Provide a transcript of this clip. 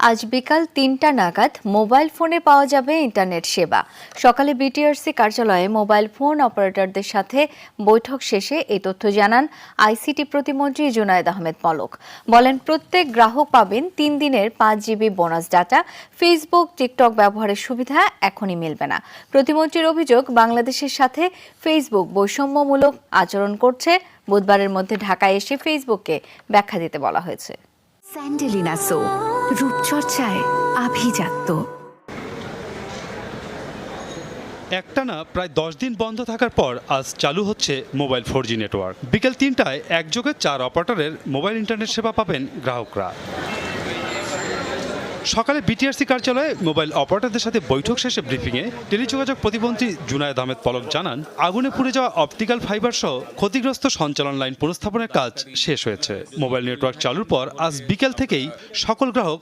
আজ বিকাল ৩টা নাগাদ মোবাইল ফোনে পাওয়া যাবে ইন্টারনেট সেবা। সকালে বিটিআরসি কার্যালয়ে মোবাইল ফোন অপারেটরদের সাথে বৈঠক শেষে এই তথ্য জানান আইসিটি প্রতিমন্ত্রী জুনায়েদ আহমেদ পলক। বলেন, প্রত্যেক গ্রাহক পাবেন ৩ দিনের ৫ GB bonus data. Facebook, TikTok ব্যবহারের সুবিধা এখনই মিলবে না। প্রতিমন্ত্রীর অভিযোগ, বাংলাদেশের সাথে ফেসবুক বৈষম্যমূলক আচরণ করছে। বুধবারের মধ্যে ঢাকায় এসে ফেসবুককে ব্যাখ্যা দিতে বলা হয়েছে। স্যান্ডেলিনা সো, রূপচর্চায় আভিজাত্য। একটানা প্রায় 10 দিন বন্ধ থাকার পর আজ চালু হচ্ছে মোবাইল 4G নেটওয়ার্ক। বিকেল 3টায় একযোগে 4 অপারেটরের মোবাইল ইন্টারনেট সেবা পাবেন গ্রাহকরা। সকালে বিটিআরসি কার্যালয়ে মোবাইল অপারেটরদের সাথে বৈঠক শেষে ব্রিফিংয়ে টেলিযোগাযোগ প্রতিমন্ত্রী জুনায়েদ আহমেদ পলক জানান, আগুনে পুড়ে যাওয়া অপটিক্যাল ফাইবার সহ ক্ষতিগ্রস্ত সঞ্চালন লাইন পুনঃস্থাপনের কাজ শেষ হয়েছে। মোবাইল নেটওয়ার্ক চালুর পর আজ বিকেল থেকেই সকল গ্রাহক